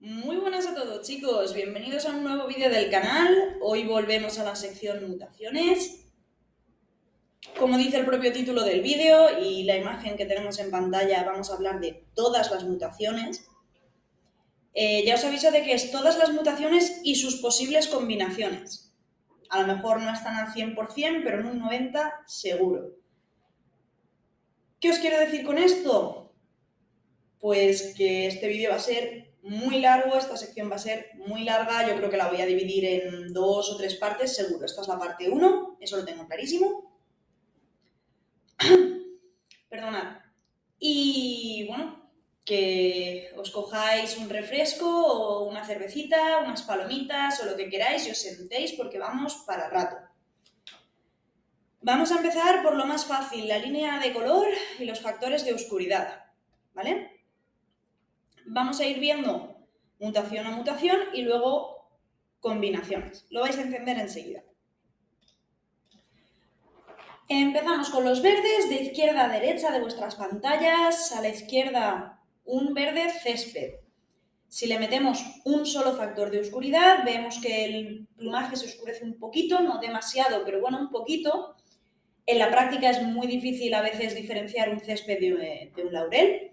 Muy buenas a todos, chicos, bienvenidos a un nuevo vídeo del canal. Hoy volvemos a la sección mutaciones. Como dice el propio título del vídeo y la imagen que tenemos en pantalla, vamos a hablar de todas las mutaciones. Ya os aviso de que es todas las mutaciones y sus posibles combinaciones. A lo mejor no están al 100%, pero en un 90% seguro. ¿Qué os quiero decir con esto? Pues que este vídeo va a ser muy largo, esta sección va a ser muy larga, yo creo que la voy a dividir en 2 o 3 partes, seguro. Esta es la parte 1, eso lo tengo clarísimo. Perdonad. Y bueno, que os cojáis un refresco o una cervecita, unas palomitas o lo que queráis y os sentéis porque vamos para rato. Vamos a empezar por lo más fácil, la línea de color y los factores de oscuridad, ¿vale? Vamos a ir viendo mutación a mutación y luego combinaciones. Lo vais a entender enseguida. Empezamos con los verdes, de izquierda a derecha de vuestras pantallas. A la izquierda, un verde césped. Si le metemos un solo factor de oscuridad, vemos que el plumaje se oscurece un poquito, no demasiado, pero bueno, un poquito. En la práctica es muy difícil a veces diferenciar un césped de un laurel.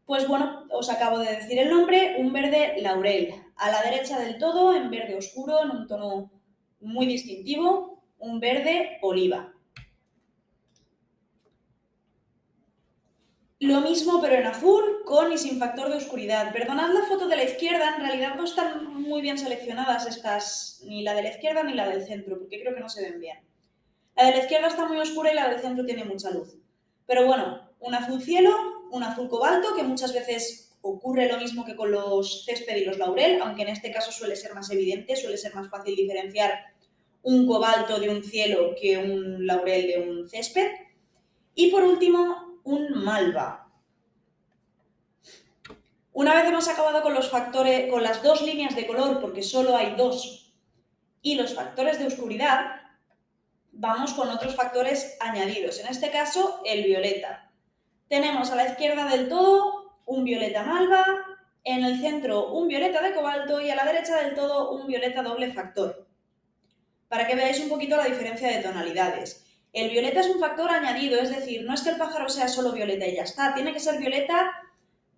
Pues bueno, os acabo de decir el nombre, un verde laurel. A la derecha del todo, en verde oscuro, en un tono muy distintivo, un verde oliva. Lo mismo pero en azul, con y sin factor de oscuridad. Perdonad la foto de la izquierda, en realidad no están muy bien seleccionadas estas, ni la de la izquierda ni la del centro, porque creo que no se ven bien. La de la izquierda está muy oscura y la del centro tiene mucha luz. Pero bueno, un azul cielo, un azul cobalto, que muchas veces ocurre lo mismo que con los césped y los laurel, aunque en este caso suele ser más evidente, suele ser más fácil diferenciar un cobalto de un cielo que un laurel de un césped. Y por último, un malva. Una vez hemos acabado con los factores, con las dos líneas de color, porque solo hay dos, y los factores de oscuridad, vamos con otros factores añadidos. En este caso, el violeta. Tenemos a la izquierda del todo un violeta malva, en el centro un violeta de cobalto y a la derecha del todo un violeta doble factor. Para que veáis un poquito la diferencia de tonalidades. El violeta es un factor añadido, es decir, no es que el pájaro sea solo violeta y ya está, tiene que ser violeta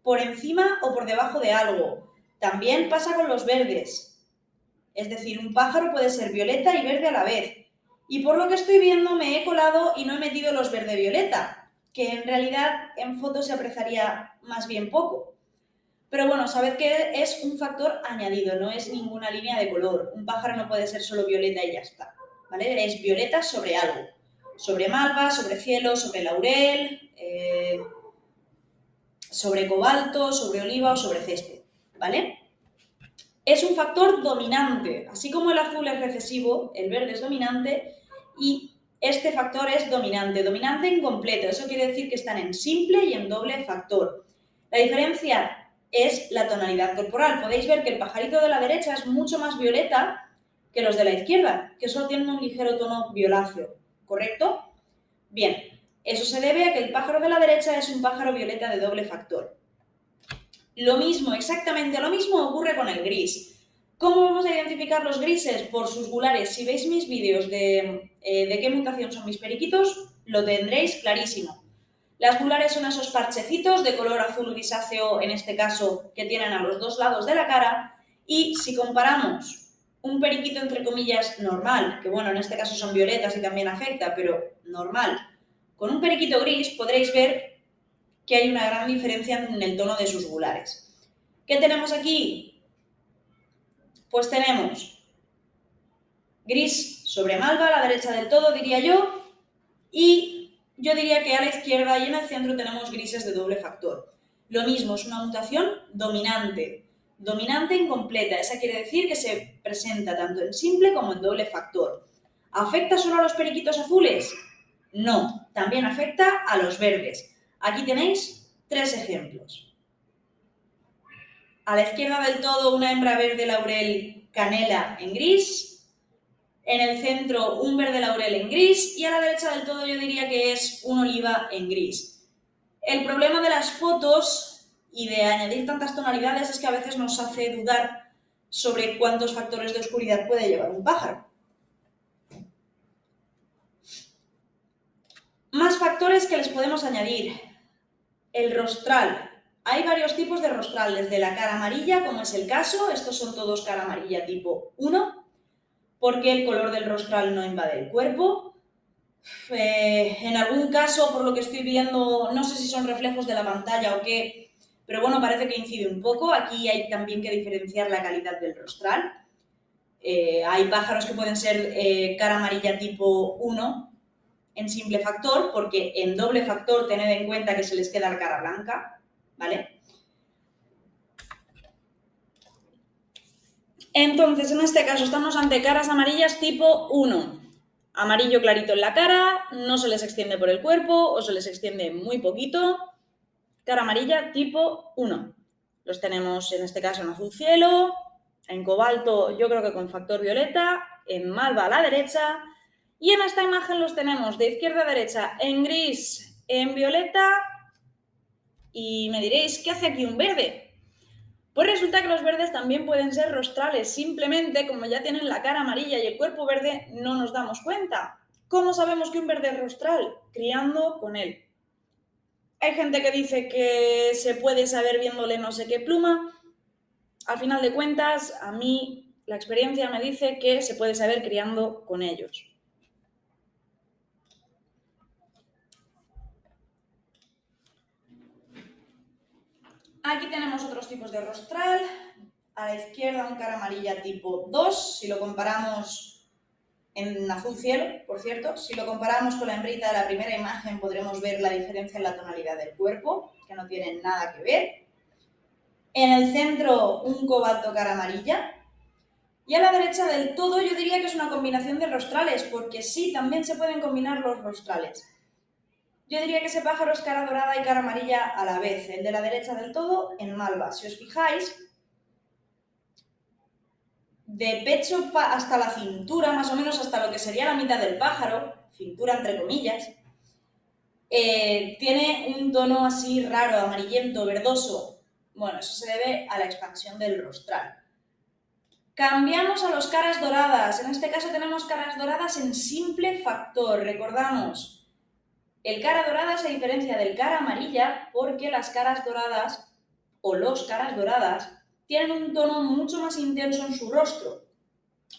por encima o por debajo de algo. También pasa con los verdes. Es decir, un pájaro puede ser violeta y verde a la vez. Y por lo que estoy viendo me he colado y no he metido los verde-violeta, que en realidad en foto se apreciaría más bien poco. Pero bueno, sabed que es un factor añadido, no es ninguna línea de color. Un pájaro no puede ser solo violeta y ya está, ¿vale? Es violeta sobre algo. Sobre malva, sobre cielo, sobre laurel, sobre cobalto, sobre oliva o sobre césped, ¿vale? Es un factor dominante, así como el azul es recesivo, el verde es dominante y este factor es dominante, dominante incompleto, eso quiere decir que están en simple y en doble factor. La diferencia es la tonalidad corporal. Podéis ver que el pajarito de la derecha es mucho más violeta que los de la izquierda, que solo tienen un ligero tono violáceo, ¿correcto? Bien, eso se debe a que el pájaro de la derecha es un pájaro violeta de doble factor. Lo mismo, exactamente lo mismo ocurre con el gris. ¿Cómo vamos a identificar los grises? Por sus gulares. Si veis mis vídeos de qué mutación son mis periquitos, lo tendréis clarísimo. Las gulares son esos parchecitos de color azul grisáceo, en este caso, que tienen a los dos lados de la cara. Y si comparamos un periquito, entre comillas, normal, que bueno, en este caso son violetas y también afecta, pero normal, con un periquito gris podréis ver que hay una gran diferencia en el tono de sus gulares. ¿Qué tenemos aquí? Pues tenemos gris sobre malva, a la derecha del todo, diría yo, y yo diría que a la izquierda y en el centro tenemos grises de doble factor. Lo mismo, es una mutación dominante, dominante incompleta. Esa quiere decir que se presenta tanto en simple como en doble factor. ¿Afecta solo a los periquitos azules? No, también afecta a los verdes. Aquí tenéis 3 ejemplos. A la izquierda del todo una hembra verde laurel canela en gris, en el centro un verde laurel en gris y a la derecha del todo yo diría que es un oliva en gris. El problema de las fotos y de añadir tantas tonalidades es que a veces nos hace dudar sobre cuántos factores de oscuridad puede llevar un pájaro. Más factores que les podemos añadir. El rostral. Hay varios tipos de rostral, desde la cara amarilla, como es el caso, estos son todos cara amarilla tipo 1, porque el color del rostral no invade el cuerpo. En algún caso, por lo que estoy viendo, no sé si son reflejos de la pantalla o qué, pero bueno, parece que incide un poco. Aquí hay también que diferenciar la calidad del rostral. Hay pájaros que pueden ser cara amarilla tipo 1 en simple factor, porque en doble factor tened en cuenta que se les queda la cara blanca, ¿vale? Entonces, en este caso estamos ante caras amarillas tipo 1. Amarillo clarito en la cara, no se les extiende por el cuerpo o se les extiende muy poquito. Cara amarilla tipo 1. Los tenemos en este caso en azul cielo, en cobalto yo creo que con factor violeta, en malva a la derecha, y en esta imagen los tenemos de izquierda a derecha en gris, en violeta, y me diréis, ¿qué hace aquí un verde? Pues resulta que los verdes también pueden ser rostrales, simplemente como ya tienen la cara amarilla y el cuerpo verde, no nos damos cuenta. ¿Cómo sabemos que un verde es rostral? Criando con él. Hay gente que dice que se puede saber viéndole no sé qué pluma. Al final de cuentas, a mí la experiencia me dice que se puede saber criando con ellos. Aquí tenemos otros tipos de rostral. A la izquierda un cara amarilla tipo 2, si lo comparamos en azul cielo, por cierto. Si lo comparamos con la hembrita de la primera imagen, podremos ver la diferencia en la tonalidad del cuerpo, que no tienen nada que ver. En el centro un cobalto cara amarilla. Y a la derecha del todo yo diría que es una combinación de rostrales, porque sí, también se pueden combinar los rostrales. Yo diría que ese pájaro es cara dorada y cara amarilla a la vez. El de la derecha del todo en malva. Si os fijáis, de pecho hasta la cintura, más o menos hasta lo que sería la mitad del pájaro, cintura entre comillas, tiene un tono así raro, amarillento, verdoso. Bueno, eso se debe a la expansión del rostral. Cambiamos a los caras doradas. En este caso tenemos caras doradas en simple factor. Recordamos, el cara dorada se diferencia del cara amarilla porque las caras doradas o los caras doradas tienen un tono mucho más intenso en su rostro.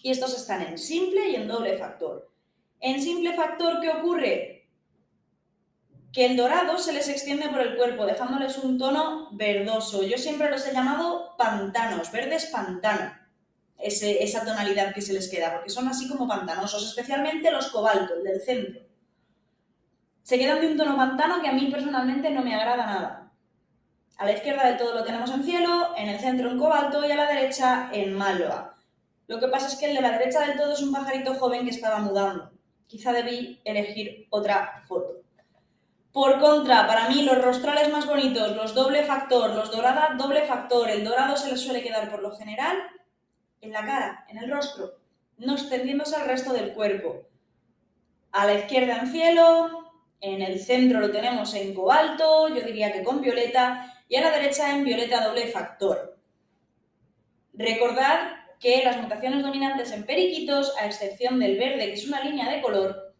Y estos están en simple y en doble factor. En simple factor, ¿qué ocurre? Que el dorado se les extiende por el cuerpo, dejándoles un tono verdoso. Yo siempre los he llamado pantanos, verdes pantano, esa tonalidad que se les queda, porque son así como pantanosos, especialmente los cobalto, el del centro. Se quedan de un tono pantano que a mí personalmente no me agrada nada. A la izquierda del todo lo tenemos en cielo, en el centro en cobalto y a la derecha en malva. Lo que pasa es que el de la derecha del todo es un pajarito joven que estaba mudando. Quizá debí elegir otra foto. Por contra, para mí los rostrales más bonitos, los doble factor, los dorada doble factor, el dorado se les suele quedar por lo general en la cara, en el rostro, no extendiéndose al resto del cuerpo. A la izquierda en cielo, en el centro lo tenemos en cobalto, yo diría que con violeta, y a la derecha en violeta doble factor. Recordad que las mutaciones dominantes en periquitos, a excepción del verde, que es una línea de color,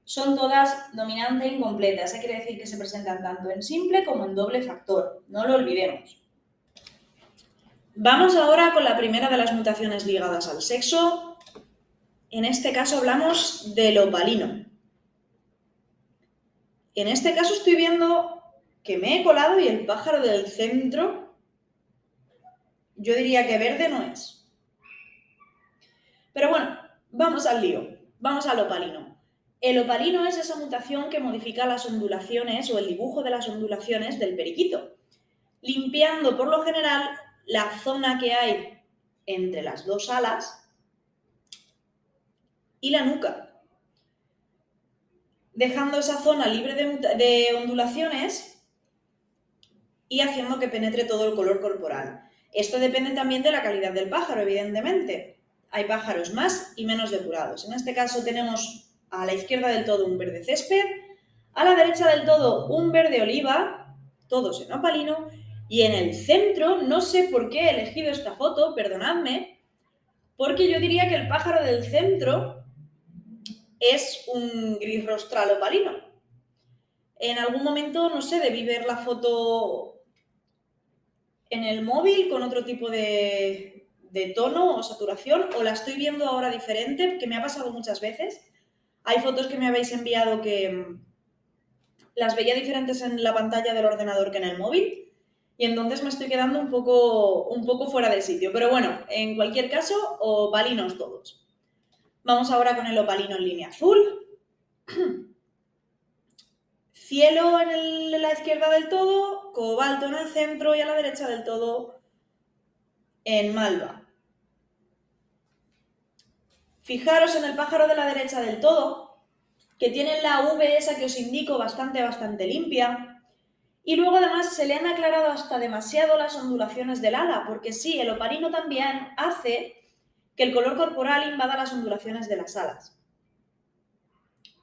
son todas dominante incompletas. Eso quiere decir que se presentan tanto en simple como en doble factor. No lo olvidemos. Vamos ahora con la primera de las mutaciones ligadas al sexo. En este caso hablamos del opalino. En este caso estoy viendo que me he colado y el pájaro del centro, yo diría que verde no es. Pero bueno, vamos al lío, vamos al opalino. El opalino es esa mutación que modifica las ondulaciones o el dibujo de las ondulaciones del periquito, limpiando por lo general la zona que hay entre las dos alas y la nuca, dejando esa zona libre de ondulaciones y haciendo que penetre todo el color corporal. Esto depende también de la calidad del pájaro, evidentemente. Hay pájaros más y menos depurados. En este caso tenemos a la izquierda del todo un verde césped, a la derecha del todo un verde oliva, todos en opalino, Y en el centro, no sé por qué he elegido esta foto, perdonadme, porque yo diría que el pájaro del centro es un gris rostral opalino. En algún momento, no sé, debí ver la foto en el móvil con otro tipo de tono o saturación, o la estoy viendo ahora diferente, que me ha pasado muchas veces. Hay fotos que me habéis enviado que las veía diferentes en la pantalla del ordenador que en el móvil, y entonces me estoy quedando un poco fuera de sitio. Pero bueno, en cualquier caso, opalinos todos. Vamos ahora con el opalino en línea azul. Cielo en la izquierda del todo, cobalto en el centro y a la derecha del todo en malva. Fijaros en el pájaro de la derecha del todo, que tiene la V esa que os indico bastante limpia. Y luego además se le han aclarado hasta demasiado las ondulaciones del ala, porque sí, el opalino también hace que el color corporal invada las ondulaciones de las alas.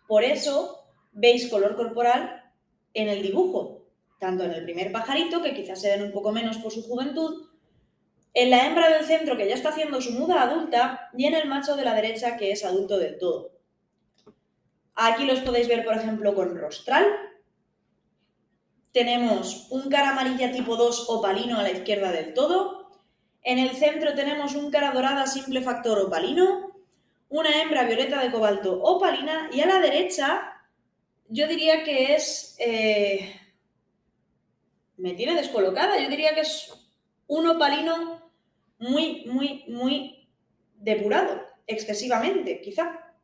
Por eso veis color corporal en el dibujo, tanto en el primer pajarito, que quizás se ven un poco menos por su juventud, en la hembra del centro, que ya está haciendo su muda adulta, y en el macho de la derecha, que es adulto del todo. Aquí los podéis ver, por ejemplo, con rostral. Tenemos un cara amarilla tipo 2 opalino a la izquierda del todo. En el centro tenemos un cara dorada simple factor opalino, una hembra violeta de cobalto opalina, y a la derecha yo diría que es... me tiene descolocada, yo diría que es un opalino muy depurado, excesivamente, quizá.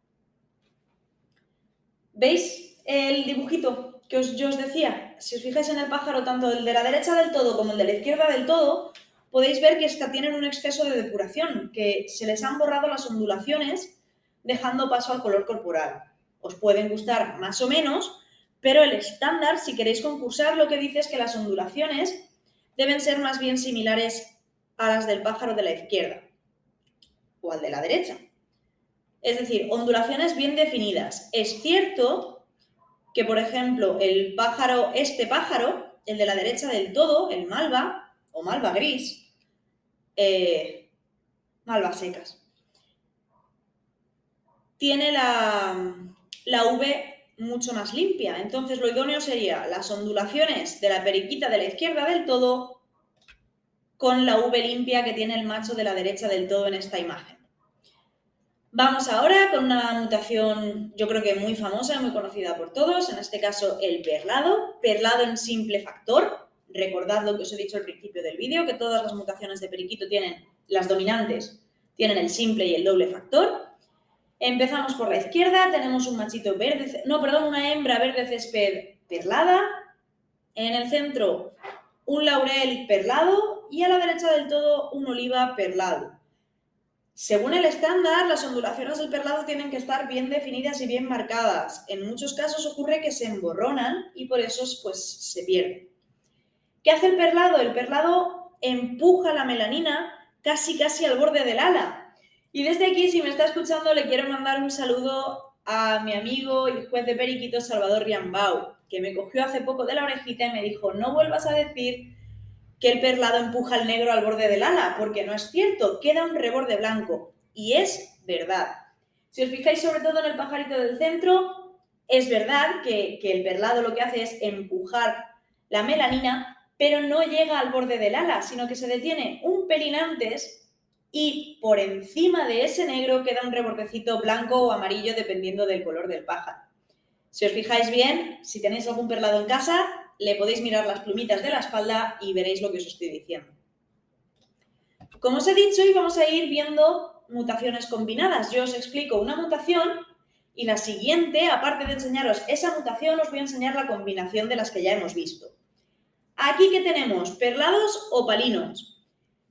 ¿Veis el dibujito que yo os decía? Si os fijáis en el pájaro, tanto el de la derecha del todo como el de la izquierda del todo, podéis ver que tienen un exceso de depuración, que se les han borrado las ondulaciones, dejando paso al color corporal. Os pueden gustar más o menos, pero el estándar, si queréis concursar, lo que dice es que las ondulaciones deben ser más bien similares a las del pájaro de la izquierda o al de la derecha. Es decir, ondulaciones bien definidas. Es cierto que, por ejemplo, este pájaro, el de la derecha del todo, el malva o malva gris, malvas secas, tiene la V mucho más limpia. Entonces, lo idóneo sería las ondulaciones de la periquita de la izquierda del todo con la V limpia que tiene el macho de la derecha del todo en esta imagen. Vamos ahora con una mutación, yo creo que muy famosa y muy conocida por todos, en este caso el perlado en simple factor. Recordad lo que os he dicho al principio del vídeo, que todas las mutaciones de periquito las dominantes, tienen el simple y el doble factor. Empezamos por la izquierda, tenemos una hembra verde césped perlada, en el centro un laurel perlado y a la derecha del todo un oliva perlado. Según el estándar, las ondulaciones del perlado tienen que estar bien definidas y bien marcadas. En muchos casos ocurre que se emborronan y por eso pues, se pierden. ¿Qué hace el perlado? El perlado empuja la melanina casi al borde del ala. Y desde aquí, si me está escuchando, le quiero mandar un saludo a mi amigo y juez de periquitos Salvador Riambau, que me cogió hace poco de la orejita y me dijo: no vuelvas a decir que el perlado empuja el negro al borde del ala, porque no es cierto, queda un reborde blanco. Y es verdad. Si os fijáis sobre todo en el pajarito del centro, es verdad que el perlado lo que hace es empujar la melanina, pero no llega al borde del ala, sino que se detiene un pelín antes y por encima de ese negro queda un rebordecito blanco o amarillo dependiendo del color del pájaro. Si os fijáis bien, si tenéis algún perlado en casa, le podéis mirar las plumitas de la espalda y veréis lo que os estoy diciendo. Como os he dicho, hoy vamos a ir viendo mutaciones combinadas. Yo os explico una mutación y la siguiente, aparte de enseñaros esa mutación, os voy a enseñar la combinación de las que ya hemos visto. Aquí, ¿qué tenemos? Perlados opalinos.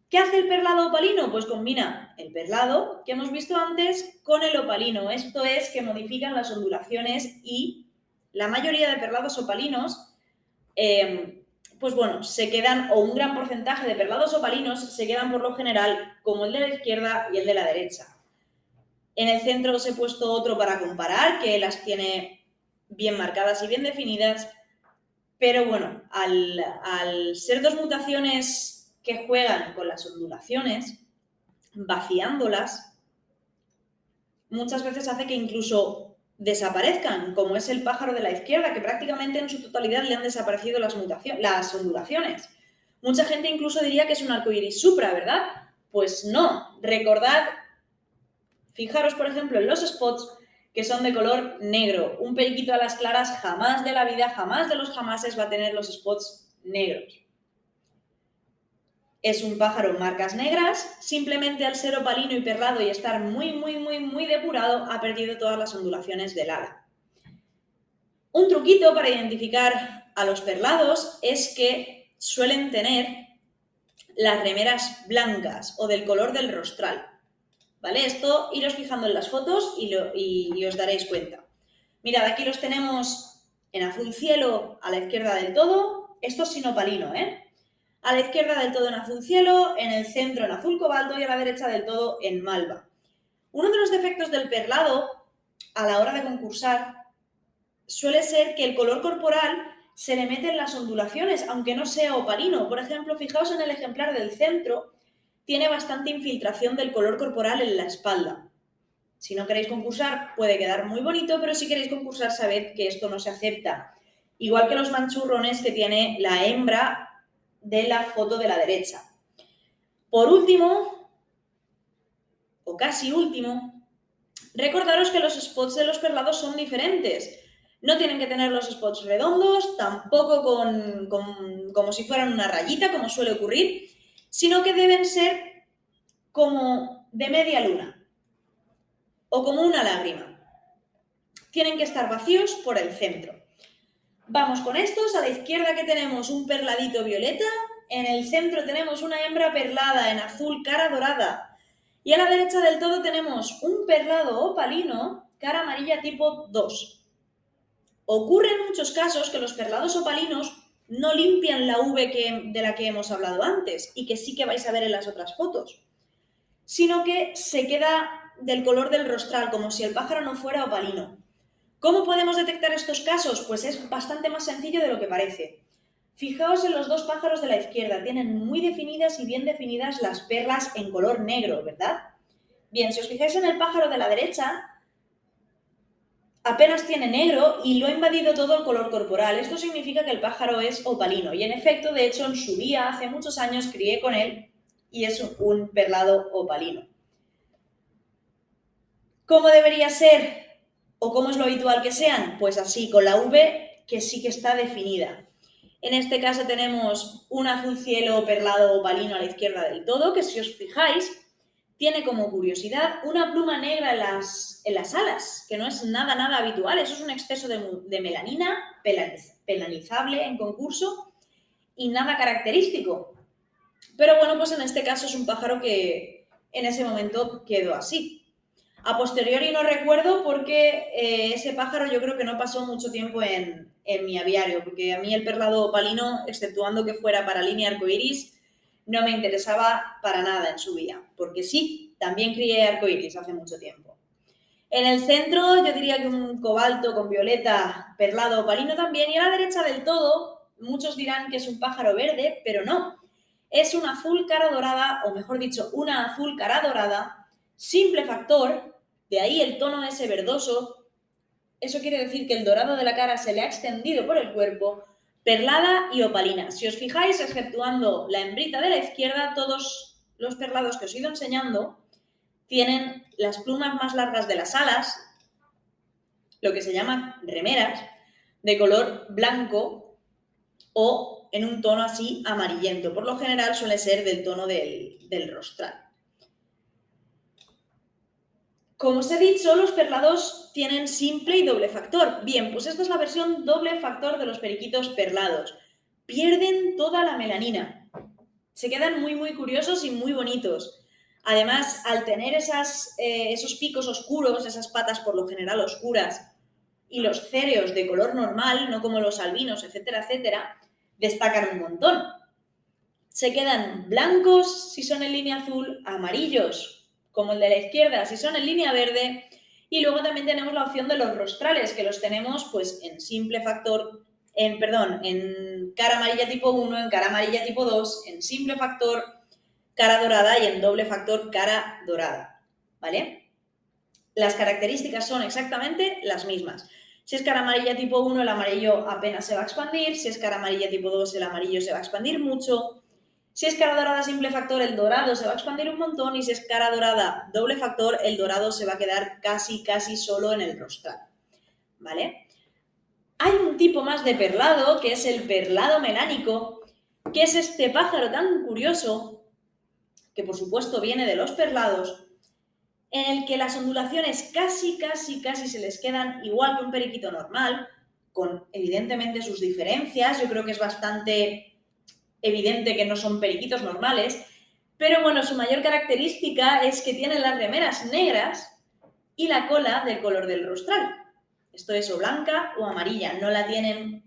¿Qué hace el perlado opalino? Pues combina el perlado que hemos visto antes con el opalino. Esto es que modifican las ondulaciones y la mayoría de perlados opalinos pues bueno, se quedan, o un gran porcentaje de perlados opalinos se quedan por lo general como el de la izquierda y el de la derecha. En el centro os he puesto otro para comparar, que las tiene bien marcadas y bien definidas. Pero bueno, al ser dos mutaciones que juegan con las ondulaciones, vaciándolas, muchas veces hace que incluso desaparezcan, como es el pájaro de la izquierda, que prácticamente en su totalidad le han desaparecido las ondulaciones. Mucha gente incluso diría que es un arcoíris supra, ¿verdad? Pues no. Recordad, fijaros por ejemplo en los spots que son de color negro. Un periquito a las claras jamás de la vida, jamás de los jamases va a tener los spots negros. Es un pájaro en marcas negras, simplemente al ser opalino y perlado y estar muy depurado, ha perdido todas las ondulaciones del ala. Un truquito para identificar a los perlados es que suelen tener las remeras blancas o del color del rostral, ¿vale? Esto iros fijando en las fotos y os daréis cuenta. Mirad, aquí los tenemos en azul cielo a la izquierda del todo, esto es sin opalino, ¿eh? A la izquierda del todo en azul cielo, en el centro en azul cobalto y a la derecha del todo en malva. Uno de los defectos del perlado a la hora de concursar suele ser que el color corporal se le mete en las ondulaciones, aunque no sea opalino. Por ejemplo, fijaos en el ejemplar del centro, tiene bastante infiltración del color corporal en la espalda. Si no queréis concursar, puede quedar muy bonito, pero si queréis concursar, sabed que esto no se acepta. Igual que los manchurrones que tiene la hembra de la foto de la derecha. Por último, o casi último, recordaros que los spots de los perlados son diferentes. No tienen que tener los spots redondos, tampoco como si fueran una rayita, como suele ocurrir, sino que deben ser como de media luna o como una lágrima. Tienen que estar vacíos por el centro. Vamos con estos. A la izquierda que tenemos un perladito violeta, en el centro tenemos una hembra perlada en azul cara dorada y a la derecha del todo tenemos un perlado opalino cara amarilla tipo 2. Ocurre en muchos casos que los perlados opalinos no limpian la V de la que hemos hablado antes y que sí que vais a ver en las otras fotos, sino que se queda del color del rostral, como si el pájaro no fuera opalino. ¿Cómo podemos detectar estos casos? Pues es bastante más sencillo de lo que parece. Fijaos en los dos pájaros de la izquierda, tienen muy definidas y bien definidas las perlas en color negro, ¿verdad? Bien, si os fijáis en el pájaro de la derecha, apenas tiene negro y lo ha invadido todo el color corporal. Esto significa que el pájaro es opalino y en efecto, de hecho, en su día, hace muchos años, crié con él y es un perlado opalino. ¿Cómo debería ser o cómo es lo habitual que sean? Pues así, con la V que sí que está definida. En este caso tenemos un azul cielo perlado opalino a la izquierda del todo, que si os fijáis, tiene como curiosidad una pluma negra en las alas, que no es nada habitual. Eso es un exceso de melanina penalizable en concurso y nada característico. Pero bueno, pues en este caso es un pájaro que en ese momento quedó así. A posteriori no recuerdo porque ese pájaro yo creo que no pasó mucho tiempo en mi aviario, porque a mí el perlado opalino, exceptuando que fuera para línea arcoiris, no me interesaba para nada en su día, porque sí, también crié arcoiris hace mucho tiempo. En el centro yo diría que un cobalto con violeta, perlado opalino también, y a la derecha del todo, muchos dirán que es un pájaro verde, pero no. Es un azul cara dorada, o mejor dicho, una azul cara dorada, simple factor. De ahí el tono ese verdoso, eso quiere decir que el dorado de la cara se le ha extendido por el cuerpo, perlada y opalina. Si os fijáis, exceptuando la hembrita de la izquierda, todos los perlados que os he ido enseñando tienen las plumas más largas de las alas, lo que se llaman remeras, de color blanco o en un tono así amarillento. Por lo general suele ser del tono del rostral. Como os he dicho, los perlados tienen simple y doble factor. Bien, pues esta es la versión doble factor de los periquitos perlados. Pierden toda la melanina. Se quedan muy curiosos y muy bonitos. Además, al tener esos picos oscuros, esas patas por lo general oscuras, y los céreos de color normal, no como los albinos, etcétera, destacan un montón. Se quedan blancos si son en línea azul, amarillos como el de la izquierda si son en línea verde, y luego también tenemos la opción de los rostrales, que los tenemos pues en simple factor en cara amarilla tipo 1, en cara amarilla tipo 2, en simple factor cara dorada y en doble factor cara dorada, ¿vale? Las características son exactamente las mismas. Si es cara amarilla tipo 1, el amarillo apenas se va a expandir. Si es cara amarilla tipo 2, el amarillo se va a expandir mucho. Si es cara dorada simple factor, el dorado se va a expandir un montón. Y si es cara dorada doble factor, el dorado se va a quedar casi solo en el rostral, ¿vale? Hay un tipo más de perlado, que es el perlado melánico, que es este pájaro tan curioso, que por supuesto viene de los perlados, en el que las ondulaciones casi se les quedan igual que un periquito normal, con evidentemente sus diferencias. Yo creo que es bastante evidente que no son periquitos normales, pero bueno, su mayor característica es que tienen las remeras negras y la cola del color del rostral. Esto es o blanca o amarilla, no la tienen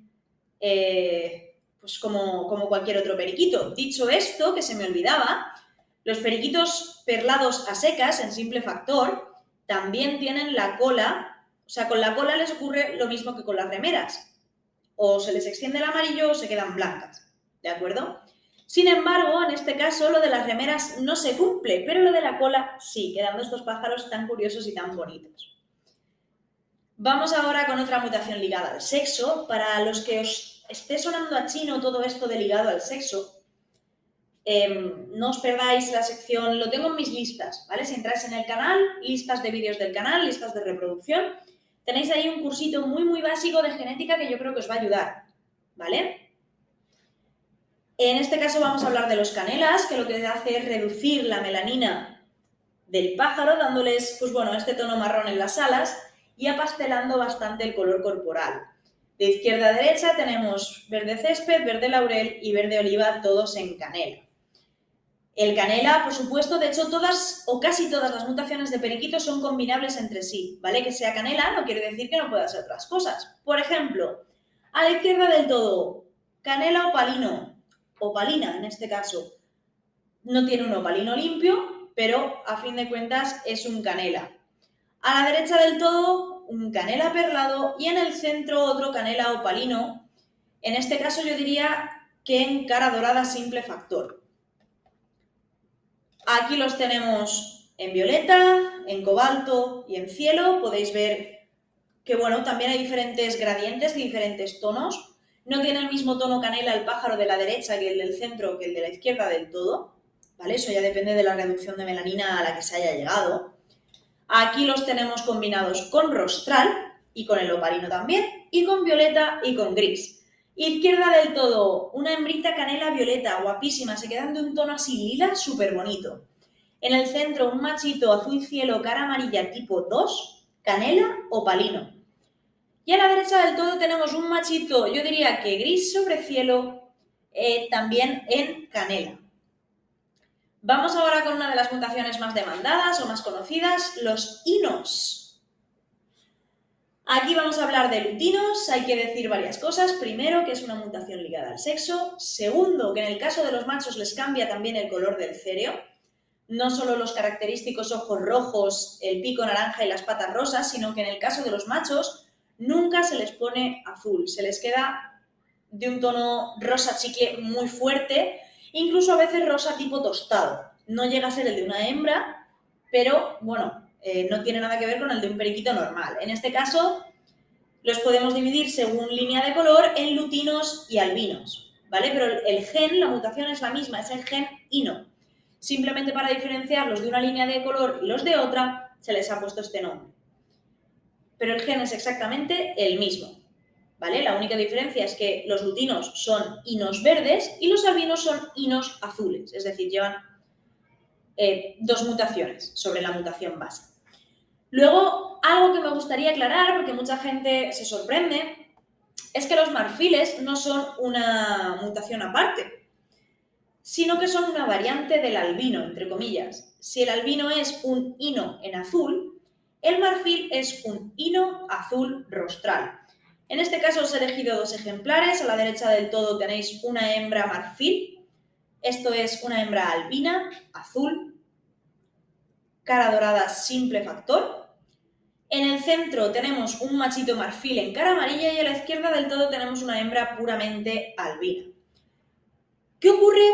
pues como cualquier otro periquito. Dicho esto, que se me olvidaba, los periquitos perlados a secas, en simple factor, también tienen la cola, o sea, con la cola les ocurre lo mismo que con las remeras. O se les extiende el amarillo o se quedan blancas, ¿de acuerdo? Sin embargo, en este caso, lo de las remeras no se cumple, pero lo de la cola sí, quedando estos pájaros tan curiosos y tan bonitos. Vamos ahora con otra mutación ligada al sexo. Para los que os esté sonando a chino todo esto de ligado al sexo, no os perdáis la sección, lo tengo en mis listas, ¿vale? Si entráis en el canal, listas de vídeos del canal, listas de reproducción, tenéis ahí un cursito muy básico de genética que yo creo que os va a ayudar, ¿vale? En este caso vamos a hablar de los canelas, que lo que hace es reducir la melanina del pájaro, dándoles, pues bueno, este tono marrón en las alas y apastelando bastante el color corporal. De izquierda a derecha tenemos verde césped, verde laurel y verde oliva, todos en canela. El canela, por supuesto, de hecho, todas o casi todas las mutaciones de periquito son combinables entre sí, ¿vale? Que sea canela no quiere decir que no pueda ser otras cosas. Por ejemplo, a la izquierda del todo, canela opalino, opalina en este caso. No tiene un opalino limpio, pero a fin de cuentas es un canela. A la derecha del todo, un canela perlado y en el centro otro canela opalino. En este caso yo diría que en cara dorada simple factor. Aquí los tenemos en violeta, en cobalto y en cielo. Podéis ver que, bueno, también hay diferentes gradientes de diferentes tonos. No tiene el mismo tono canela el pájaro de la derecha que el del centro que el de la izquierda del todo, ¿vale? Eso ya depende de la reducción de melanina a la que se haya llegado. Aquí los tenemos combinados con rostral y con el opalino también, y con violeta y con gris. Izquierda del todo, una hembrita canela violeta, guapísima, se quedan de un tono así lila, súper bonito. En el centro, un machito azul cielo, cara amarilla tipo 2, canela, opalino. Y a la derecha del todo tenemos un machito, yo diría que gris sobre cielo, también en canela. Vamos ahora con una de las mutaciones más demandadas o más conocidas, los inos. Aquí vamos a hablar de lutinos, hay que decir varias cosas. Primero, que es una mutación ligada al sexo. Segundo, que en el caso de los machos les cambia también el color del céreo. No solo los característicos ojos rojos, el pico naranja y las patas rosas, sino que en el caso de los machos nunca se les pone azul. Se les queda de un tono rosa chicle muy fuerte, incluso a veces rosa tipo tostado. No llega a ser el de una hembra, pero bueno, no tiene nada que ver con el de un periquito normal. En este caso, los podemos dividir según línea de color en lutinos y albinos, ¿vale? Pero el gen, la mutación es la misma, es el gen ino. Simplemente para diferenciarlos de una línea de color y los de otra, se les ha puesto este nombre. Pero el gen es exactamente el mismo, ¿vale? La única diferencia es que los lutinos son inos verdes y los albinos son inos azules, es decir, llevan dos mutaciones sobre la mutación base. Luego, algo que me gustaría aclarar, porque mucha gente se sorprende, es que los marfiles no son una mutación aparte, sino que son una variante del albino, entre comillas. Si el albino es un hino en azul, el marfil es un hino azul rostral. En este caso os he elegido dos ejemplares. A la derecha del todo tenéis una hembra marfil. Esto es una hembra albina, azul, cara dorada simple factor. En el centro tenemos un machito marfil en cara amarilla y a la izquierda del todo tenemos una hembra puramente albina. ¿Qué ocurre?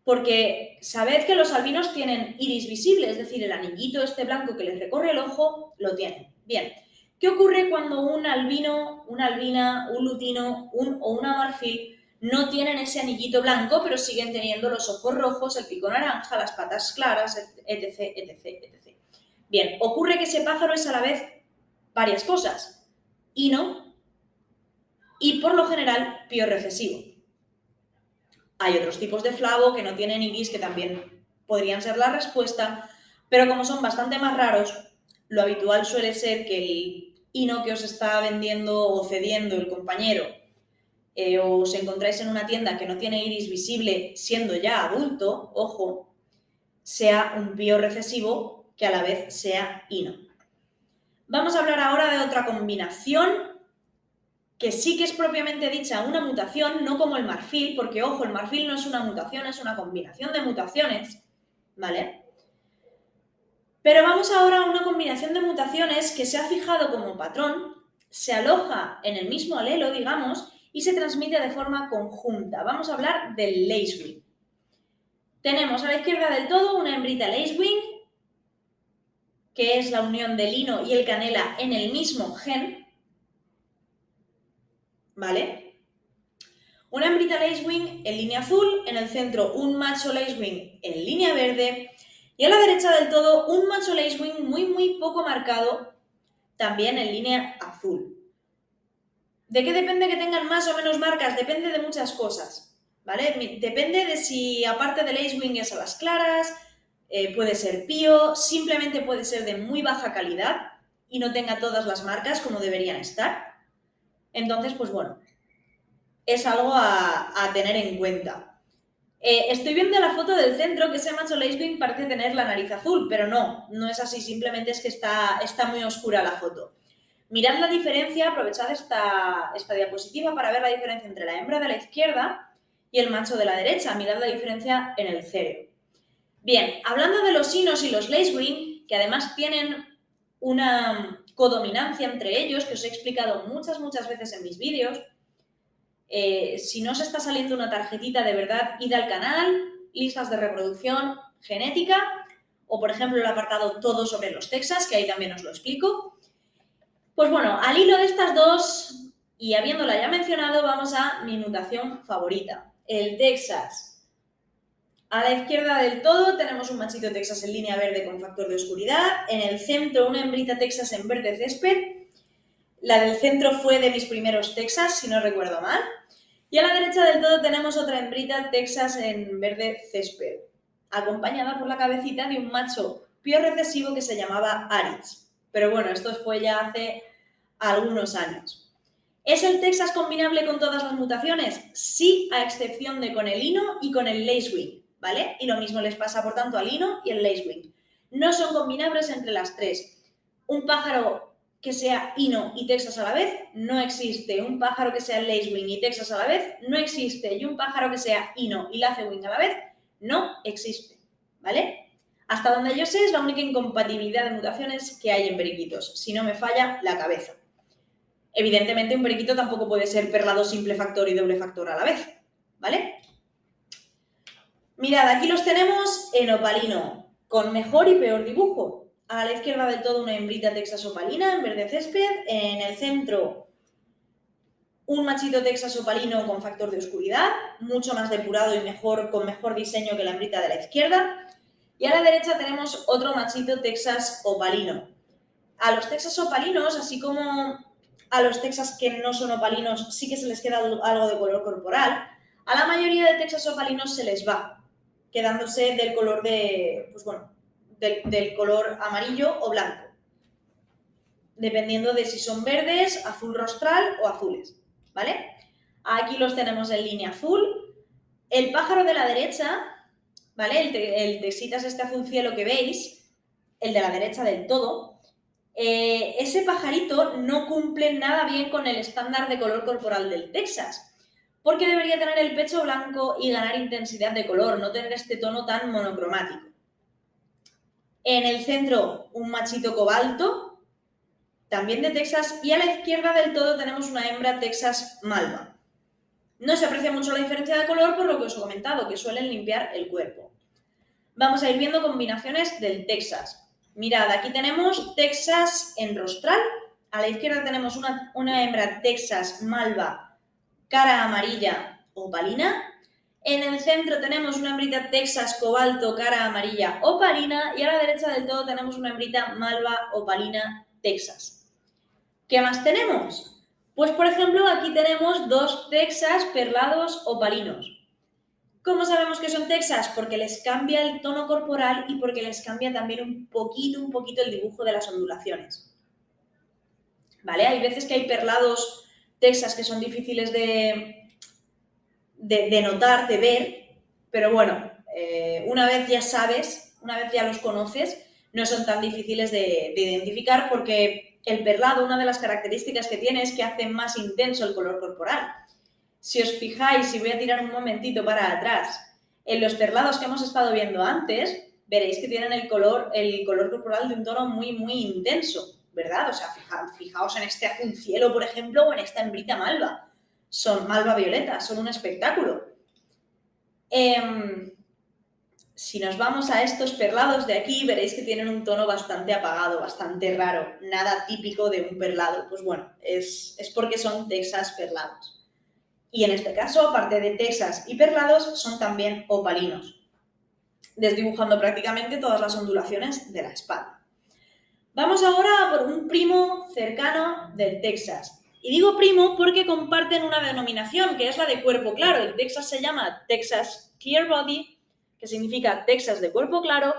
Porque sabed que los albinos tienen iris visible, es decir, el anillito este blanco que les recorre el ojo lo tienen. Bien, ¿qué ocurre cuando un albino, una albina, un lutino o una marfil no tienen ese anillito blanco, pero siguen teniendo los ojos rojos, el pico naranja, las patas claras, etc, etc, etc? Bien, ocurre que ese pájaro es a la vez varias cosas, hino y por lo general piorrecesivo. Hay otros tipos de flavo que no tienen iris que también podrían ser la respuesta, pero como son bastante más raros, lo habitual suele ser que el hino que os está vendiendo o cediendo el compañero o os encontráis en una tienda que no tiene iris visible siendo ya adulto, ojo, sea un pío recesivo que a la vez sea hino. Vamos a hablar ahora de otra combinación que sí que es propiamente dicha una mutación, no como el marfil, porque, ojo, el marfil no es una mutación, es una combinación de mutaciones, ¿vale? Pero vamos ahora a una combinación de mutaciones que se ha fijado como patrón, se aloja en el mismo alelo, digamos, y se transmite de forma conjunta. Vamos a hablar del lacewing. Tenemos a la izquierda del todo una hembrita lacewing, que es la unión del lino y el canela en el mismo gen, ¿vale? Una hembrita lacewing en línea azul, en el centro un macho lacewing en línea verde y a la derecha del todo un macho lacewing muy poco marcado, también en línea azul. ¿De qué depende que tengan más o menos marcas? Depende de muchas cosas, ¿vale? Depende de si aparte de lacewing es a las claras, puede ser pío, simplemente puede ser de muy baja calidad y no tenga todas las marcas como deberían estar. Entonces, pues bueno, es algo a tener en cuenta. Estoy viendo la foto del centro que ese macho lacewing parece tener la nariz azul, pero no es así, simplemente es que está muy oscura la foto. Mirad la diferencia, aprovechad esta diapositiva para ver la diferencia entre la hembra de la izquierda y el macho de la derecha. Mirad la diferencia en el cero. Bien, hablando de los hinos y los lacewing, que además tienen una codominancia entre ellos, que os he explicado muchas veces en mis vídeos, si no os está saliendo una tarjetita de verdad, id al canal, listas de reproducción genética, o por ejemplo el apartado todo sobre los Texas, que ahí también os lo explico. Pues bueno, al hilo de estas dos, y habiéndola ya mencionado, vamos a mi mutación favorita, el Texas. A la izquierda del todo tenemos un machito Texas en línea verde con factor de oscuridad, en el centro una hembrita Texas en verde césped. La del centro fue de mis primeros Texas, si no recuerdo mal. Y a la derecha del todo tenemos otra hembrita Texas en verde césped, acompañada por la cabecita de un macho pío recesivo que se llamaba Aritz. Pero bueno, esto fue ya hace algunos años. ¿Es el Texas combinable con todas las mutaciones? Sí, a excepción de con el hino y con el lacewing, ¿vale? Y lo mismo les pasa, por tanto, al hino y el lacewing. No son combinables entre las tres. Un pájaro que sea hino y Texas a la vez no existe. Un pájaro que sea lacewing y Texas a la vez no existe. Y un pájaro que sea hino y lacewing a la vez no existe, ¿vale? Hasta donde yo sé es la única incompatibilidad de mutaciones que hay en periquitos, si no me falla la cabeza. Evidentemente un periquito tampoco puede ser perlado simple factor y doble factor a la vez, ¿vale? Mirad, aquí los tenemos en opalino, con mejor y peor dibujo. A la izquierda del todo una hembrita Texas opalina en verde césped, en el centro un machito Texas opalino con factor de oscuridad, mucho más depurado y con mejor diseño que la hembrita de la izquierda, y a la derecha tenemos otro machito Texas opalino. A los Texas opalinos, así como a los Texas que no son opalinos, sí que se les queda algo de color corporal, a la mayoría de Texas opalinos se les va, quedándose del color del color amarillo o blanco, dependiendo de si son verdes, azul rostral o azules, ¿vale? Aquí los tenemos en línea azul. El pájaro de la derecha, ¿vale? El Texitas este azul cielo que veis, el de la derecha del todo, ese pajarito no cumple nada bien con el estándar de color corporal del Texas, porque debería tener el pecho blanco y ganar intensidad de color, no tener este tono tan monocromático. En el centro, un machito cobalto, también de Texas, y a la izquierda del todo tenemos una hembra Texas Malva. No se aprecia mucho la diferencia de color por lo que os he comentado, que suelen limpiar el cuerpo. Vamos a ir viendo combinaciones del Texas. Mirad, aquí tenemos Texas en rostral, a la izquierda tenemos una hembra Texas Malva, cara amarilla opalina. En el centro tenemos una hembrita Texas cobalto, cara amarilla opalina, y a la derecha del todo tenemos una hembrita Malva opalina Texas. ¿Qué más tenemos? Pues por ejemplo aquí tenemos dos Texas perlados opalinos. ¿Cómo sabemos que son Texas? Porque les cambia el tono corporal y porque les cambia también un poquito el dibujo de las ondulaciones. ¿Vale? Hay veces que hay perlados Texas que son difíciles de notar, de ver, pero bueno, una vez ya sabes, una vez ya los conoces, no son tan difíciles de identificar porque el perlado, una de las características que tiene es que hace más intenso el color corporal. Si os fijáis, y voy a tirar un momentito para atrás, en los perlados que hemos estado viendo antes, veréis que tienen el color corporal de un tono muy intenso, ¿verdad? O sea, fijaos en este azul cielo, por ejemplo, o en esta hembrita malva. Son malva violeta, son un espectáculo. Si nos vamos a estos perlados de aquí, veréis que tienen un tono bastante apagado, bastante raro, nada típico de un perlado. Pues bueno, es porque son Texas perlados. Y en este caso, aparte de Texas y perlados, son también opalinos, desdibujando prácticamente todas las ondulaciones de la espalda. Vamos ahora a por un primo cercano del Texas. Y digo primo porque comparten una denominación, que es la de cuerpo claro. El Texas se llama Texas Clear Body, que significa Texas de cuerpo claro.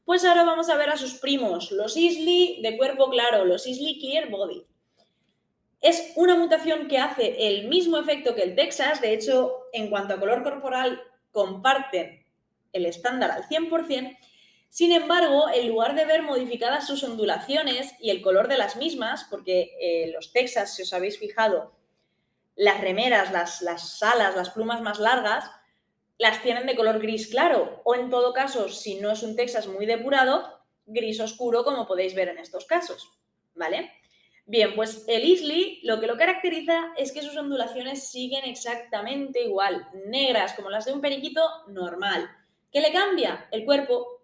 Pues ahora vamos a ver a sus primos, los Islay de cuerpo claro, los Islay Clear Body. Es una mutación que hace el mismo efecto que el Texas, de hecho, en cuanto a color corporal, comparten el estándar al 100%, sin embargo, en lugar de ver modificadas sus ondulaciones y el color de las mismas, porque los Texas, si os habéis fijado, las remeras, las alas, las plumas más largas, las tienen de color gris claro, o en todo caso, si no es un Texas muy depurado, gris oscuro, como podéis ver en estos casos, ¿vale? Bien, pues el Islay lo que lo caracteriza es que sus ondulaciones siguen exactamente igual, negras como las de un periquito normal. ¿Qué le cambia? El cuerpo.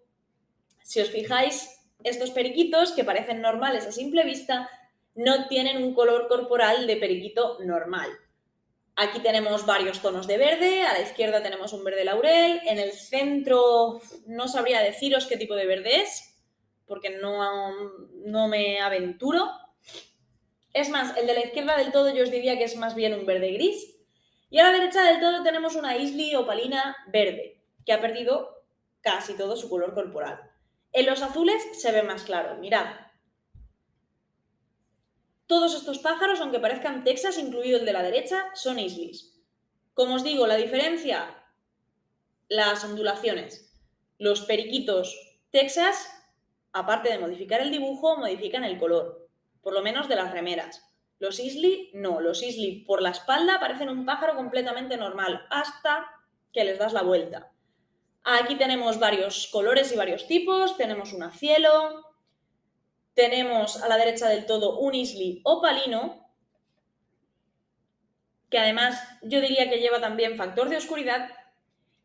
Si os fijáis, estos periquitos, que parecen normales a simple vista, no tienen un color corporal de periquito normal. Aquí tenemos varios tonos de verde, a la izquierda tenemos un verde laurel, en el centro no sabría deciros qué tipo de verde es, porque no me aventuro. Es más, el de la izquierda del todo yo os diría que es más bien un verde gris. Y a la derecha del todo tenemos una Islay opalina verde, que ha perdido casi todo su color corporal. En los azules se ve más claro, mirad. Todos estos pájaros, aunque parezcan Texas, incluido el de la derecha, son Isleys. Como os digo, la diferencia, las ondulaciones. Los periquitos Texas, aparte de modificar el dibujo, modifican el color, por lo menos de las remeras. Los Islay, no. Los Islay por la espalda parecen un pájaro completamente normal, hasta que les das la vuelta. Aquí tenemos varios colores y varios tipos. Tenemos un cielo. Tenemos a la derecha del todo un Islay opalino, que además yo diría que lleva también factor de oscuridad.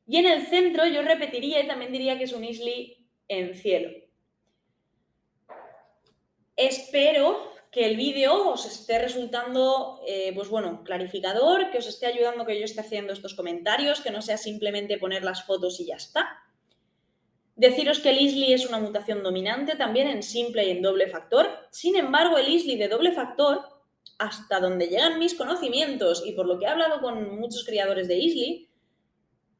Y en el centro yo repetiría y también diría que es un Islay en cielo. Espero que el vídeo os esté resultando, pues bueno, clarificador, que os esté ayudando que yo esté haciendo estos comentarios, que no sea simplemente poner las fotos y ya está. Deciros que el Islay es una mutación dominante también en simple y en doble factor. Sin embargo, el Islay de doble factor, hasta donde llegan mis conocimientos y por lo que he hablado con muchos criadores de Islay,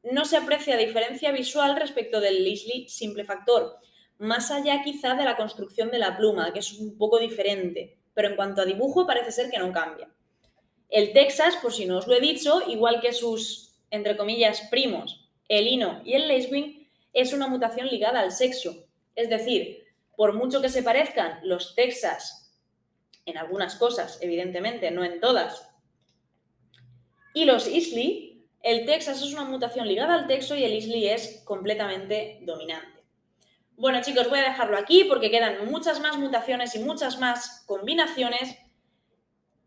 no se aprecia diferencia visual respecto del Islay simple factor, más allá quizá de la construcción de la pluma, que es un poco diferente, pero en cuanto a dibujo parece ser que no cambia. El Texas, por si no os lo he dicho, igual que sus, entre comillas, primos, el Hino y el Lacewing, es una mutación ligada al sexo. Es decir, por mucho que se parezcan los Texas en algunas cosas, evidentemente, no en todas, y los Islay, el Texas es una mutación ligada al sexo y el Islay es completamente dominante. Bueno, chicos, voy a dejarlo aquí porque quedan muchas más mutaciones y muchas más combinaciones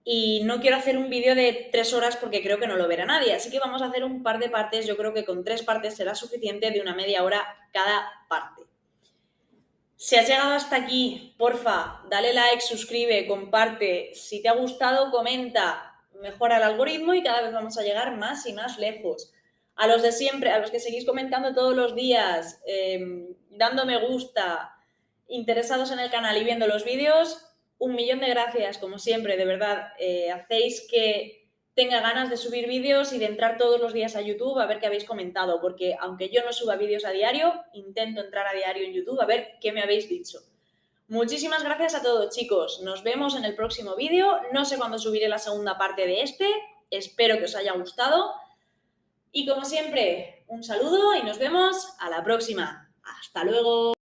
y no quiero hacer un vídeo de 3 horas porque creo que no lo verá nadie, así que vamos a hacer un par de partes. Yo creo que con 3 partes será suficiente, de una media hora cada parte. Si has llegado hasta aquí, porfa, dale like, suscribe, comparte. Si te ha gustado, comenta. Mejora el algoritmo y cada vez vamos a llegar más y más lejos. A los de siempre, a los que seguís comentando todos los días, dando me gusta, interesados en el canal y viendo los vídeos, 1.000.000 de gracias, como siempre, de verdad. Hacéis que tenga ganas de subir vídeos y de entrar todos los días a YouTube a ver qué habéis comentado, porque aunque yo no suba vídeos a diario, intento entrar a diario en YouTube a ver qué me habéis dicho. Muchísimas gracias a todos, chicos. Nos vemos en el próximo vídeo. No sé cuándo subiré la segunda parte de este. Espero que os haya gustado. Y como siempre, un saludo y nos vemos a la próxima. ¡Hasta luego!